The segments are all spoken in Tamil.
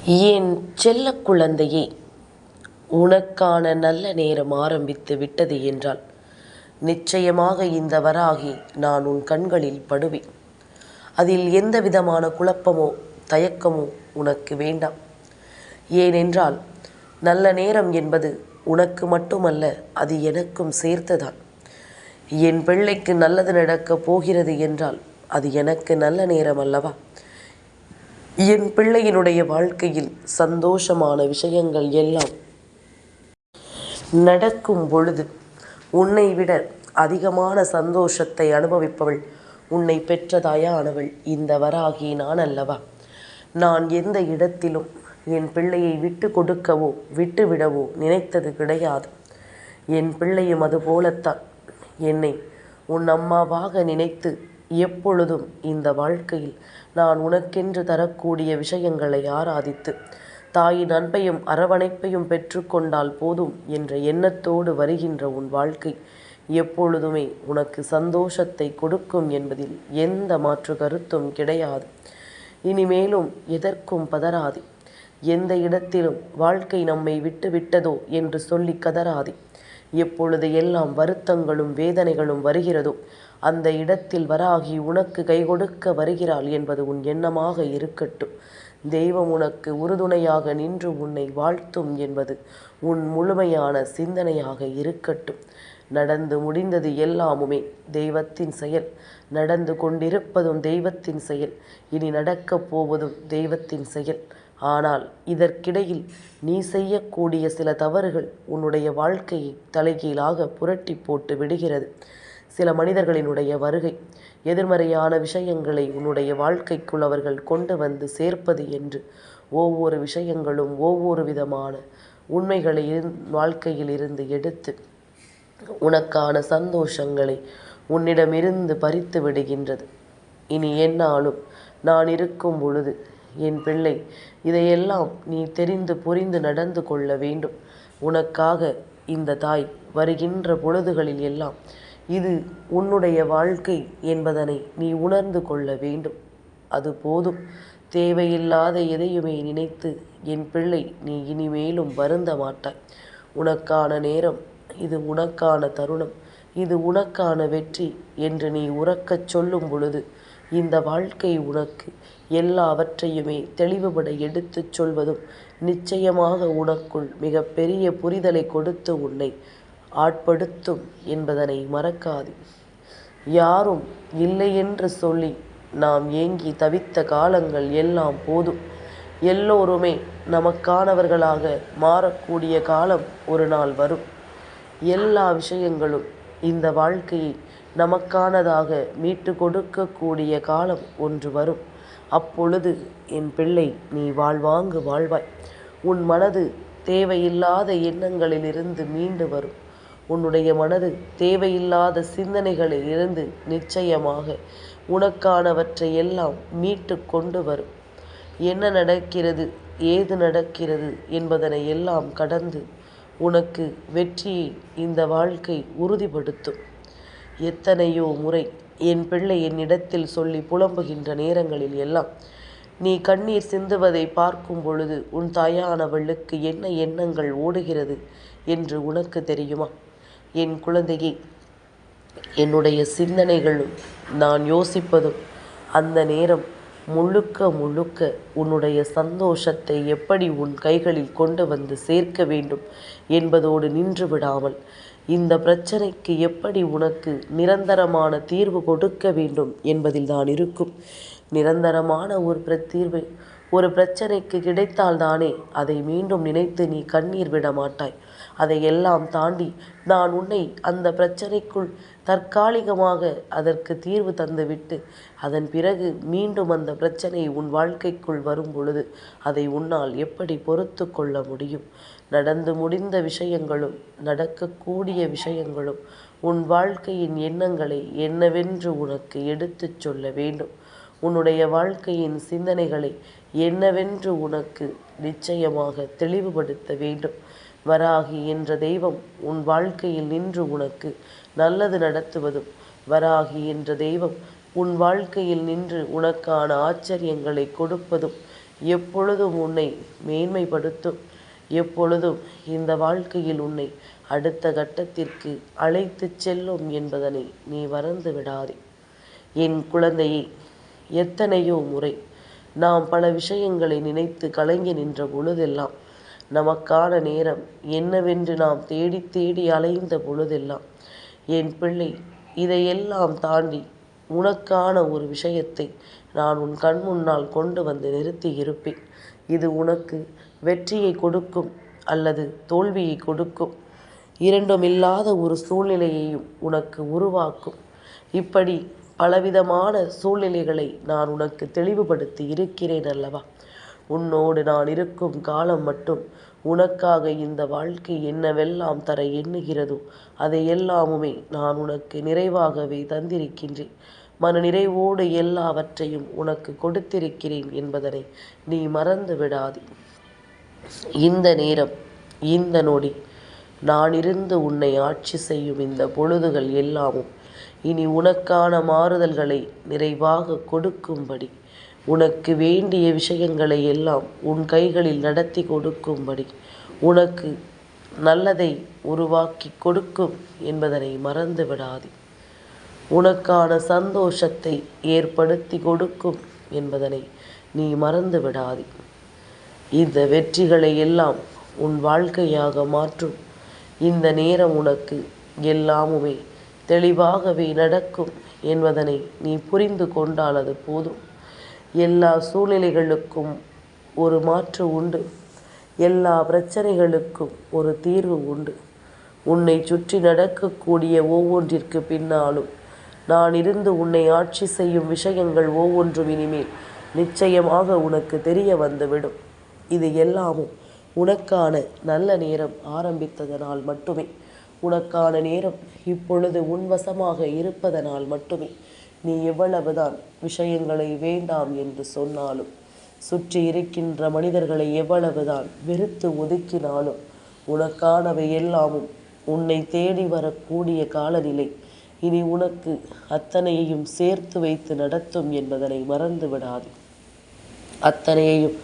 என் செல்ல குழந்தையே, உனக்கான நல்ல நேரம் ஆரம்பித்து விட்டது என்றால் நிச்சயமாக இந்த வராகி நான் உன் கண்களில் படுவேன். அதில் எந்த விதமான குழப்பமோ தயக்கமோ உனக்கு வேண்டாம். ஏனென்றால் நல்ல நேரம் என்பது உனக்கு மட்டுமல்ல, அது எனக்கும் சேர்த்துதான். என் பிள்ளைக்கு நல்லது நடக்கப் போகிறது என்றால் அது எனக்கு நல்ல நேரம் அல்லவா? என் பிள்ளையினுடைய வாழ்க்கையில் சந்தோஷமான விஷயங்கள் எல்லாம் நடக்கும் பொழுது உன்னை விட அதிகமான சந்தோஷத்தை அனுபவிப்பவள் உன்னை பெற்ற தாயானவள் இந்த வராகி நான் அல்லவா? நான் எந்த இடத்திலும் என் பிள்ளையை விட்டு கொடுக்கவோ விட்டுவிடவோ நினைத்தது கிடையாது. என் பிள்ளையும் அதுபோலத்தான் என்னை உன் அம்மாவாக நினைத்து எப்பொழுதும் இந்த வாழ்க்கையில் நான் உனக்கென்று தரக்கூடிய விஷயங்களை ஆராதித்து தாயின் அன்பையும் அரவணைப்பையும் பெற்றுக்கொண்டால் போதும் என்ற எண்ணத்தோடு வருகின்ற உன் வாழ்க்கை எப்பொழுதுமே உனக்கு சந்தோஷத்தை கொடுக்கும் என்பதில் எந்த மாற்று கருத்தும் கிடையாது. இனிமேலும் எதற்கும் பதறாதே. எந்த இடத்திலும் வாழ்க்கை நம்மை விட்டு விட்டதோ என்று சொல்லி கதறாதே. எப்பொழுது எல்லாம் வருத்தங்களும் வேதனைகளும் வருகிறதோ அந்த இடத்தில் வராகி உனக்கு கை கொடுக்க வருகிறாள் என்பது உன் எண்ணமாக இருக்கட்டும். தெய்வம் உனக்கு உறுதுணையாக நின்று உன்னை வாழ்த்தும் என்பது உன் முழுமையான சிந்தனையாக இருக்கட்டும். நடந்து முடிந்தது எல்லாமுமே தெய்வத்தின் செயல். நடந்து கொண்டிருப்பதும் தெய்வத்தின் செயல். இனி நடக்கப் போவதும் தெய்வத்தின் செயல். ஆனால் இதற்கிடையில் நீ செய்யக்கூடிய சில தவறுகள் உன்னுடைய வாழ்க்கையை தலைகீழாக புரட்டி போட்டு விடுகிறது. சில மனிதர்களினுடைய வருகை எதிர்மறையான விஷயங்களை உன்னுடைய வாழ்க்கைக்குள் அவர்கள் கொண்டு வந்து சேர்ப்பது என்று ஒவ்வொரு விஷயங்களும் ஒவ்வொரு விதமான உண்மைகளை வாழ்க்கையில் இருந்து எடுத்து உனக்கான சந்தோஷங்களை உன்னிடமிருந்து பறித்து விடுகின்றது. இனி என்னாலும் நான் இருக்கும் பொழுது என் பிள்ளை, இதையெல்லாம் நீ தெரிந்து புரிந்து நடந்து கொள்ள வேண்டும். உனக்காக இந்த தாய் வருகின்ற பொழுதுகளில் எல்லாம் இது உன்னுடைய வாழ்க்கை என்பதனை நீ உணர்ந்து கொள்ள வேண்டும். அது போதும். தேவையில்லாத எதையுமே நினைத்து என் பிள்ளை நீ இனிமேலும் வருந்த மாட்டாய். உனக்கான நேரம், இது உனக்கான தருணம், இது உனக்கான வெற்றி என்று நீ உறக்கச் சொல்லும் பொழுது இந்த வாழ்க்கை உனக்கு எல்லாவற்றையுமே தெளிவுபட எடுத்துச் சொல்வதும் நிச்சயமாக உனக்குள் மிக பெரிய புரிதலை கொடுத்து உன்னை ஆட்படுத்தும் என்பதனை மறக்காதே. யாரும் இல்லை என்று சொல்லி நாம் ஏங்கி தவித்த காலங்கள் எல்லாம் போதும். எல்லோருமே நமக்கானவர்களாக மாறக்கூடிய காலம் ஒரு நாள் வரும். எல்லா விஷயங்களும் இந்த வாழ்க்கையை நமக்கானதாக மீட்டு கொடுக்கக்கூடிய காலம் ஒன்று வரும். அப்பொழுது என் பிள்ளை நீ வாழ்வாங்கு வாழ்வாய். உன் மனது தேவையில்லாத எண்ணங்களிலிருந்து மீண்டு வரும். உன்னுடைய மனது தேவையில்லாத சிந்தனைகளில் இருந்து நிச்சயமாக உனக்கானவற்றை எல்லாம் மீட்டு கொண்டு வரும். என்ன நடக்கிறது, ஏது நடக்கிறது என்பதனை எல்லாம் கடந்து உனக்கு வெற்றியை இந்த வாழ்க்கை உறுதிப்படுத்தும். எத்தனையோ முறை என் பிள்ளை என்னிடத்தில் சொல்லி புலம்புகின்ற நேரங்களில் எல்லாம் நீ கண்ணீர் சிந்துவதை பார்க்கும் பொழுது உன் தாயானவளுக்கு என்ன எண்ணங்கள் ஓடுகிறது என்று உனக்கு தெரியுமா? என் குழந்தையே, என்னுடைய சிந்தனைகளும் நான் யோசிப்பதும் அந்த நேரம் முழுக்க முழுக்க உன்னுடைய சந்தோஷத்தை எப்படி உன் கைகளில் கொண்டு வந்து சேர்க்க வேண்டும் என்பதோடு நின்று விடாமல் இந்த பிரச்சனைக்கு எப்படி உனக்கு நிரந்தரமான தீர்வு கொடுக்க வேண்டும் என்பதில் தான் இருக்கும். நிரந்தரமான தீர்வு ஒரு பிரச்சனைக்கு கிடைத்தால்தானே அதை மீண்டும் நினைத்து நீ கண்ணீர் விட மாட்டாய். அதையெல்லாம் தாண்டி நான் உன்னை அந்த பிரச்சனைக்குள் தற்காலிகமாக அதற்கு தீர்வு தந்துவிட்டு அதன் பிறகு மீண்டும் அந்த பிரச்சனை உன் வாழ்க்கைக்குள் வரும் பொழுது அதை உன்னால் எப்படி பொறுத்து கொள்ள முடியும்? நடந்து முடிந்த விஷயங்களும் நடக்கக்கூடிய விஷயங்களும் உன் வாழ்க்கையின் எண்ணங்களை என்னவென்று உனக்கு எடுத்துச் சொல்ல வேண்டும். உன்னுடைய வாழ்க்கையின் சிந்தனைகளை என்னவென்று உனக்கு நிச்சயமாக தெளிவுபடுத்த வேண்டும். வராகி என்ற தெய்வம் உன் வாழ்க்கையில் நின்று உனக்கு நல்லது நடத்துவதும், வராகி என்ற தெய்வம் உன் வாழ்க்கையில் நின்று உனக்கான ஆச்சரியங்களை கொடுப்பதும் எப்பொழுதும் உன்னை மேன்மைப்படுத்தும், எப்பொழுதும் இந்த வாழ்க்கையில் உன்னை அடுத்த கட்டத்திற்கு அழைத்து செல்லும் என்பதனை நீ மறந்து விடாதே. என் குழந்தையே, எத்தனையோ முறை நாம் பல விஷயங்களை நினைத்து கலங்கி நின்ற பொழுதெல்லாம், நமக்கான நேரம் என்னவென்று நாம் தேடி தேடி அலைந்த பொழுதெல்லாம், என் பிள்ளை, இதையெல்லாம் தாண்டி உனக்கான ஒரு விஷயத்தை நான் உன் கண் முன்னால் கொண்டு வந்து நிறுத்தி இருப்பேன். இது உனக்கு வெற்றியை கொடுக்கும் அல்லது தோல்வியை கொடுக்கும், இரண்டுமில்லாத ஒரு சூழ்நிலையையும் உனக்கு உருவாக்கும். இப்படி பலவிதமான சூழ்நிலைகளை நான் உனக்கு தெளிவுபடுத்தி இருக்கிறேன் அல்லவா? உன்னோடு நான் இருக்கும் காலம் மட்டும் உனக்காக இந்த வாழ்க்கை என்னவெல்லாம் தர எண்ணுகிறதோ அதை எல்லாமுமே நான் உனக்கு நிறைவாகவே தந்திருக்கின்றேன். மன நிறைவோடு எல்லாவற்றையும் உனக்கு கொடுத்திருக்கிறேன் என்பதனை நீ மறந்து விடாதே. இந்த நேரம், இந்த நொடி, நான் இருந்து உன்னை ஆட்சி செய்யும் இந்த பொழுதுகள் எல்லாமும் இனி உனக்கான மாறுதல்களை நிறைவாக கொடுக்கும்படி, உனக்கு வேண்டிய விஷயங்களை எல்லாம் உன் கைகளில் நடத்தி கொடுக்கும்படி, உனக்கு நல்லதை உருவாக்கி கொடுக்கும் என்பதனை மறந்து விடாதே. உனக்கான சந்தோஷத்தை ஏற்படுத்தி கொடுக்கும் என்பதனை நீ மறந்து விடாதே. இந்த வெற்றிகளை எல்லாம் உன் வாழ்க்கையாக மாற்றும் இந்த நேரம் உனக்கு எல்லாமுமே தெளிவாகவே நடக்கும் என்பதனை நீ புரிந்து கொண்டால் அது போதும். எல்லா சூழ்நிலைகளுக்கும் ஒரு மாற்று உண்டு, எல்லா பிரச்சனைகளுக்கும் ஒரு தீர்வு உண்டு. உன்னை சுற்றி நடக்கக்கூடிய ஒவ்வொன்றிற்கு பின்னாலும் நான் இருந்து உன்னை ஆட்சி செய்யும் விஷயங்கள் ஒவ்வொன்றும் இனிமேல் நிச்சயமாக உனக்கு தெரிய வந்துவிடும். இது எல்லாமும் உனக்கான நல்ல நேரம் ஆரம்பித்ததனால் மட்டுமே, உனக்கான நேரம் இப்பொழுது உன்வசமாக இருப்பதனால் மட்டுமே. நீ எவ்வளவுதான் விஷயங்களை வேண்டாம் என்று சொன்னாலும், சுற்றி இருக்கின்ற மனிதர்களை எவ்வளவுதான் வெறுத்து ஒதுக்கினாலும், உனக்கானவை எல்லாமும் உன்னை தேடி வரக்கூடிய காலநிலை இனி உனக்கு அத்தனையையும் சேர்த்து வைத்து நடத்தும் என்பதனை மறந்து விடாது. அத்தனையையும்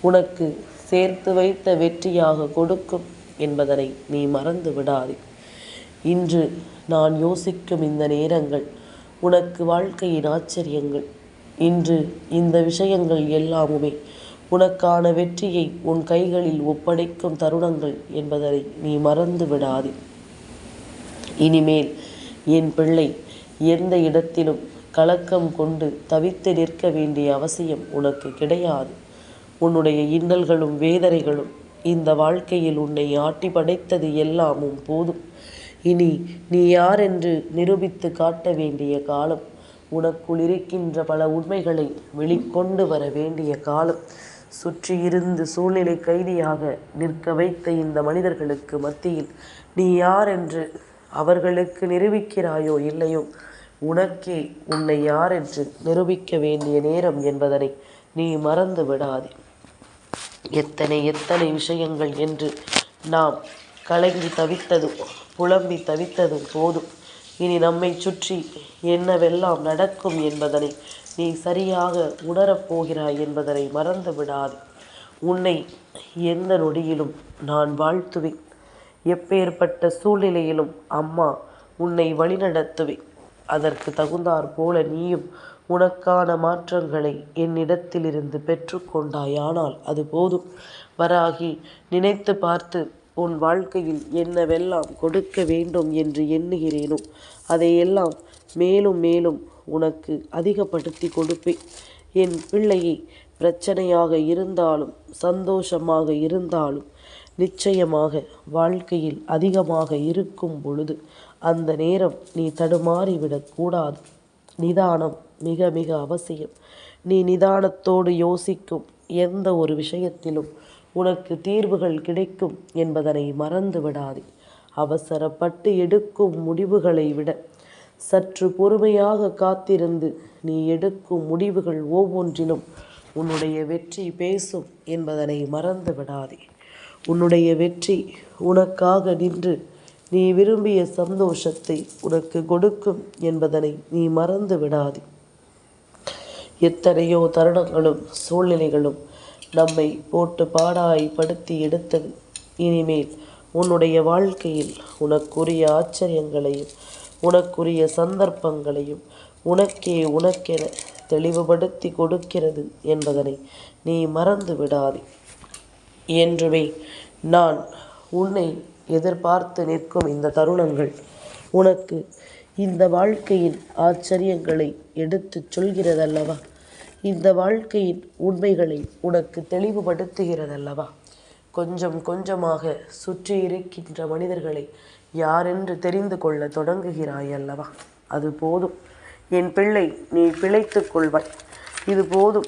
உனக்கு சேர்த்து வைத்த வெற்றியாக கொடுக்கும் என்பதனை நீ மறந்து விடாதே. இன்று நான் யோசிக்கும் இந்த நேரங்கள் உனக்கு வாழ்க்கையின் ஆச்சரியங்கள். இன்று இந்த விஷயங்கள் எல்லாமுமே உனக்கான வெற்றியை உன் கைகளில் ஒப்படைக்கும் தருணங்கள் என்பதனை நீ மறந்து விடாதே. இனிமேல் என் பிள்ளை, எந்த இடத்திலும் கலக்கம் கொண்டு தவித்து நிற்க வேண்டிய அவசியம் உனக்கு கிடையாது. உன்னுடைய இன்னல்களும் வேதனைகளும் இந்த வாழ்க்கையில் உன்னை ஆட்டி படைத்தது எல்லாமும் போதும். இனி நீ யார் என்று நிரூபித்து காட்ட வேண்டிய காலம், உனக்குள் இருக்கின்ற பல உண்மைகளை வெளிக்கொண்டு வர வேண்டிய காலம். சுற்றியிருந்து சூழ்நிலை கைதியாக நிற்க வைத்த இந்த மனிதர்களுக்கு மத்தியில் நீ யார் என்று அவர்களுக்கு நிரூபிக்கிறாயோ இல்லையோ, உனக்கே உன்னை யார் என்று நிரூபிக்க வேண்டிய நேரம் என்பதனை நீ மறந்து விடாதே. எத்தனை எத்தனை விஷயங்கள் என்று நாம் கலங்கி தவித்ததும் புலம்பி தவித்ததும் போதும். இனி நம்மை சுற்றி என்னவெல்லாம் நடக்கும் என்பதனை நீ சரியாக உணரப்போகிறாய் என்பதனை மறந்து விடாது. உன்னை எந்த நொடியிலும் நான் வாழ்த்துவேன். எப்பேற்பட்ட சூழ்நிலையிலும் அம்மா உன்னை வழிநடத்துவேன். அதற்கு தகுந்தாற் போல நீயும் உனக்கான மாற்றங்களை என்னிடத்திலிருந்து பெற்றுக்கொண்டாயானால் அது போதும். வராகி, நினைத்து பார்த்து உன் வாழ்க்கையில் என்னவெல்லாம் கொடுக்க வேண்டும் என்று எண்ணுகிறேனோ அதையெல்லாம் மேலும் மேலும் உனக்கு அதிகப்படுத்தி கொடுப்பேன். என் பிள்ளையை, பிரச்சனையாக இருந்தாலும் சந்தோஷமாக இருந்தாலும் நிச்சயமாக வாழ்க்கையில் அதிகமாக இருக்கும் பொழுது அந்த நேரம் நீ தடுமாறிவிடக்கூடாது. நிதானம் மிக மிக அவசியம். நீ நிதானத்தோடு யோசிக்கும் எந்த ஒரு விஷயத்திலும் உனக்கு தீர்வுகள் கிடைக்கும் என்பதனை மறந்து விடாதே. அவசரப்பட்டு எடுக்கும் முடிவுகளை விட சற்று பொறுமையாக காத்திருந்து நீ எடுக்கும் முடிவுகள் ஒவ்வொன்றிலும் உன்னுடைய வெற்றி பேசும் என்பதனை மறந்து விடாதே. உன்னுடைய வெற்றி உனக்காக நின்று நீ விரும்பிய சந்தோஷத்தை உனக்கு கொடுக்கும் என்பதனை நீ மறந்து விடாதே. எத்தனையோ தருணங்களும் சூழ்நிலைகளும் நம்மை போட்டு பாடாய் படுத்தி எடுத்தது. இனிமேல் உன்னுடைய வாழ்க்கையில் உனக்குரிய ஆச்சரியங்களையும் உனக்குரிய சந்தர்ப்பங்களையும் உனக்கென தெளிவுபடுத்தி கொடுக்கிறது என்பதனை நீ மறந்து விடாதே. என்றுமே நான் உன்னை எதிர்பார்த்து நிற்கும் இந்த தருணங்கள் உனக்கு இந்த வாழ்க்கையின் ஆச்சரியங்களை எடுத்துச் சொல்கிறதல்லவா? இந்த வாழ்க்கையின் உண்மைகளை உனக்கு தெளிவுபடுத்துகிறதல்லவா? கொஞ்சம் கொஞ்சமாக சுற்றி இருக்கின்ற மனிதர்களை யாரென்று தெரிந்து கொள்ள தொடங்குகிறாய் அல்லவா? அது போதும் என் பிள்ளை, நீ பிழைத்துக் கொள்வாய். இது போதும்,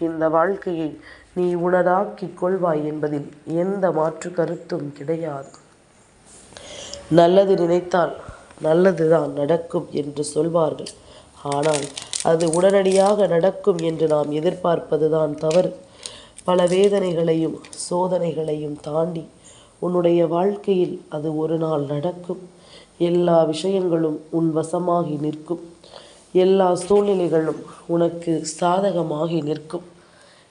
இந்த வாழ்க்கையை நீ உனதாக்கிக் கொள்வாய் என்பதில் எந்த மாற்று கருத்தும் கிடையாது. நல்லது நினைத்தால் நல்லதுதான் நடக்கும் என்று சொல்வார்கள். ஆனால் அது உடனடியாக நடக்கும் என்று நாம் எதிர்பார்ப்பதுதான் தவறு. பல வேதனைகளையும் சோதனைகளையும் தாண்டி உன்னுடைய வாழ்க்கையில் அது ஒரு நாள் நடக்கும். எல்லா விஷயங்களும் உன் வசமாகி நிற்கும். எல்லா சூழ்நிலைகளும் உனக்கு சாதகமாகி நிற்கும்.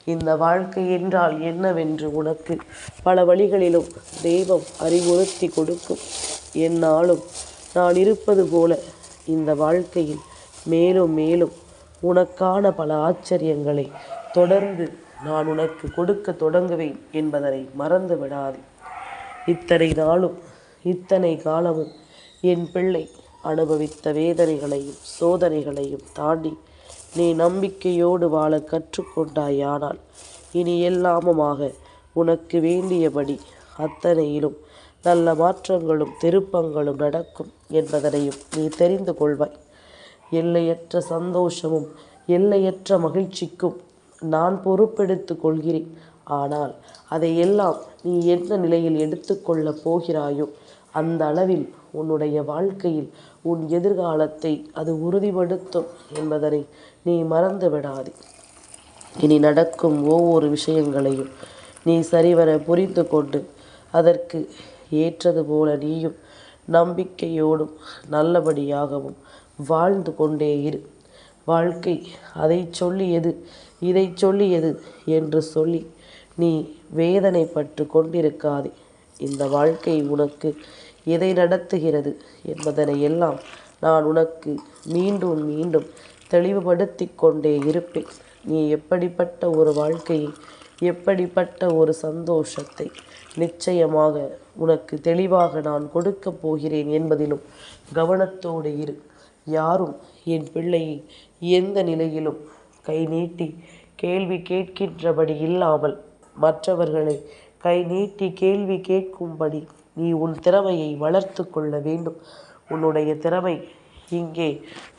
இந்த வாழ்க்கை என்றால் என்னவென்று உனக்கு பல வழிகளிலும் தெய்வம் அறிவுறுத்தி கொடுக்கும். என்னாலும் நான் இருப்பது போல இந்த வாழ்க்கையில் மேலும் மேலும் உனக்கான பல ஆச்சரியங்களை தொடர்ந்து நான் உனக்கு கொடுக்க தொடங்குவேன் என்பதனை மறந்து விடாதே. இத்தனை நாளும் இத்தனை காலமும் என் பிள்ளை அனுபவித்த வேதனைகளையும் சோதனைகளையும் தாண்டி நீ நம்பிக்கையோடு வாழ கற்றுக்கொண்டாயானால் இனி எல்லாமுமாக உனக்கு வேண்டியபடி அத்தனையிலும் நல்ல மாற்றங்களும் திருப்பங்களும் நடக்கும் என்பதனையும் நீ தெரிந்து கொள்வாய். எல்லையற்ற சந்தோஷமும் எல்லையற்ற மகிழ்ச்சிக்கும் நான் பொறுப்பெடுத்து கொள்கிறேன். ஆனால் அதையெல்லாம் நீ எந்த நிலையில் எடுத்துக்கொள்ளப் போகிறாயோ அந்த அளவில் உன்னுடைய வாழ்க்கையில் உன் எதிர்காலத்தை அது உறுதிப்படுத்தும் என்பதனை நீ மறந்து விடாதே. இனி நடக்கும் ஒவ்வொரு விஷயங்களையும் நீ சரிவர புரிந்து கொண்டு அதற்கு ஏற்றது போல நீயும் நம்பிக்கையோடும் நல்லபடியாகவும் வாழ்ந்து கொண்டே இரு. வாழ்க்கை அதை சொல்லியது இதை சொல்லியது என்று சொல்லி நீ வேதனைப்பட்டு கொண்டிருக்காதே. இந்த வாழ்க்கை உனக்கு எதை நடத்துகிறது என்பதனை எல்லாம் நான் உனக்கு மீண்டும் மீண்டும் தெளிவுபடுத்தி கொண்டே இருப்பேன். நீ எப்படிப்பட்ட ஒரு வாழ்க்கையை எப்படிப்பட்ட ஒரு சந்தோஷத்தை நிச்சயமாக உனக்கு தெளிவாக நான் கொடுக்கப் போகிறேன் என்பதிலும் கவனத்தோடு இரு. யாரும் என் பிள்ளையை எந்த நிலையிலும் கை நீட்டி கேள்வி கேட்கின்றபடி இல்லாமல் மற்றவர்களை கை நீட்டி கேள்வி கேட்கும்படி நீ உன் திறமையை வளர்த்து கொள்ள வேண்டும். உன்னுடைய திறமை இங்கே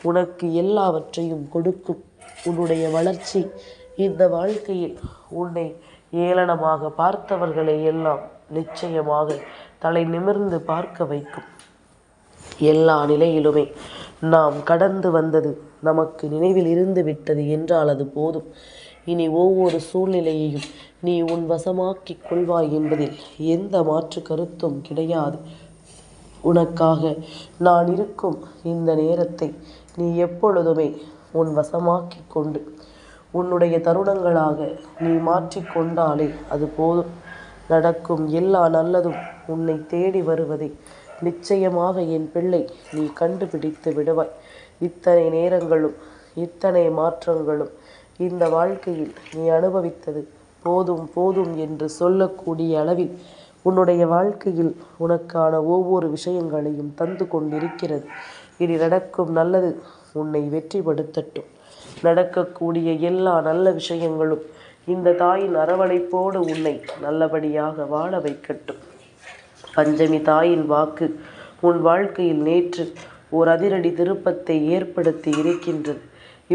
உனக்கு எல்லாவற்றையும் கொடுக்கும். உன்னுடைய வளர்ச்சி இந்த வாழ்க்கையில் உன்னை ஏளனமாக பார்த்தவர்களை எல்லாம் நிச்சயமாக தலை நிமிர்ந்து பார்க்க வைக்கும். எல்லா நிலையிலுமே நாம் கடந்து வந்தது நமக்கு நினைவில் இருந்து விட்டது என்றால் அது போதும். இனி ஒவ்வொரு சூழ்நிலையையும் நீ உன் வசமாக்கிக் கொள்வாய் என்பதில் எந்த மாற்று கருத்தும் கிடையாது. உனக்காக நான் இருக்கும் இந்த நேரத்தை நீ எப்பொழுதுமே உன் வசமாக்கிக் கொண்டு உன்னுடைய தருணங்களாக நீ மாற்றிக்கொண்டாலே அது போதும். நடக்கும் எல்லா நல்லதும் உன்னை தேடி வருவதை நிச்சயமாக என் பிள்ளை நீ கண்டுபிடித்து விடுவாய். இத்தனை நேரங்களும் இத்தனை மாற்றங்களும் இந்த வாழ்க்கையில் நீ அனுபவித்தது போதும் போதும் என்று சொல்லக்கூடிய அளவில் உன்னுடைய வாழ்க்கையில் உனக்கான ஒவ்வொரு விஷயங்களையும் தந்து கொண்டிருக்கிறது. இனி நடக்கும் நல்லது உன்னை வெற்றிப்படுத்தட்டும். நடக்கக்கூடிய எல்லா நல்ல விஷயங்களும் இந்த தாயின் அரவணைப்போடு உன்னை நல்லபடியாக வாழ வைக்கட்டும். பஞ்சமி தாயின் வாக்கு உன் வாழ்க்கையில் நேற்று ஓர் அதிரடி திருப்பத்தை ஏற்படுத்தி இருக்கின்றது.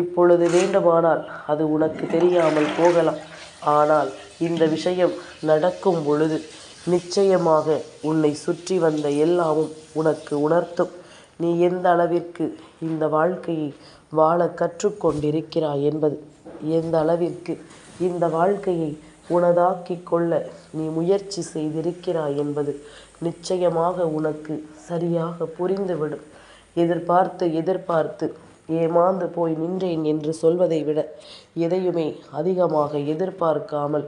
இப்பொழுது வேண்டுமானால் அது உனக்கு தெரியாமல் போகலாம். ஆனால் இந்த விஷயம் நடக்கும் பொழுது நிச்சயமாக உன்னை சுற்றி வந்த எல்லாமும் உனக்கு உணர்த்தும். நீ எந்த அளவிற்கு இந்த வாழ்க்கையை வாழ கற்றுக்கொண்டிருக்கிறாய் என்பது, எந்த அளவிற்கு இந்த வாழ்க்கையை உனதாக்கிக் கொள்ள நீ முயற்சி செய்திருக்கிறாய் என்பது நிச்சயமாக உனக்கு சரியாக புரிந்துவிடும். எதிர்பார்த்து ஏமாந்து போய் நின்றேன் என்று சொல்வதை விட எதையுமே அதிகமாக எதிர்பார்க்காமல்,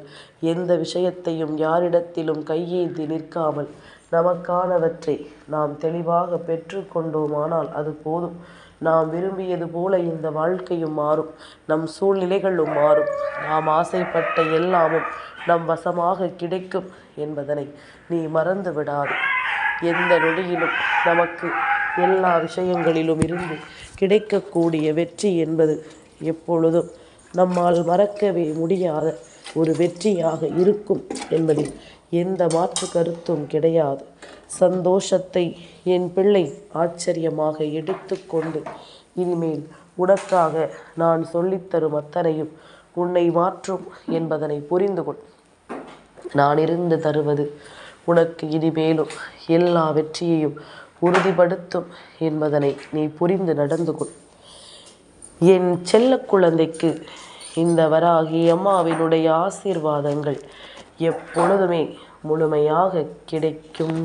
எந்த விஷயத்தையும் யாரிடத்திலும் கையேந்தி நிற்காமல், நமக்கானவற்றை நாம் தெளிவாக பெற்று கொண்டோமானால் அது போதும். நாம் விரும்பியது போல இந்த வாழ்க்கையும் மாறும், நம் சூழ்நிலைகளும் மாறும், நாம் ஆசைப்பட்ட எல்லாமும் நம் வசமாக கிடைக்கும் என்பதனை நீ மறந்து விடாது. எந்த நொடியிலும் நமக்கு எல்லா விஷயங்களிலும் இருந்து கிடைக்கக்கூடிய வெற்றி என்பது எப்பொழுதும் நம்மால் மறக்கவே முடியாத ஒரு வெற்றியாக இருக்கும் என்பதில் எந்த மாற்று கருத்தும் கிடையாது. சந்தோஷத்தை என் பிள்ளை ஆச்சரியமாக எடுத்துக்கொண்டு இனிமேல் உனக்காக நான் சொல்லித்தரும் அத்தனையும் உன்னை மாற்றும் என்பதனை புரிந்து கொள். நான் இருந்து தருவது உனக்கு இனிமேலும் எல்லா வெற்றியையும் உறுதிப்படுத்தும் என்பதனை நீ புரிந்து நடந்து கொள். என் செல்ல குழந்தைக்கு இந்த வராகி அம்மாவினுடைய ஆசீர்வாதங்கள் எப்பொழுதுமே முழுமையாக கிடைக்கும்.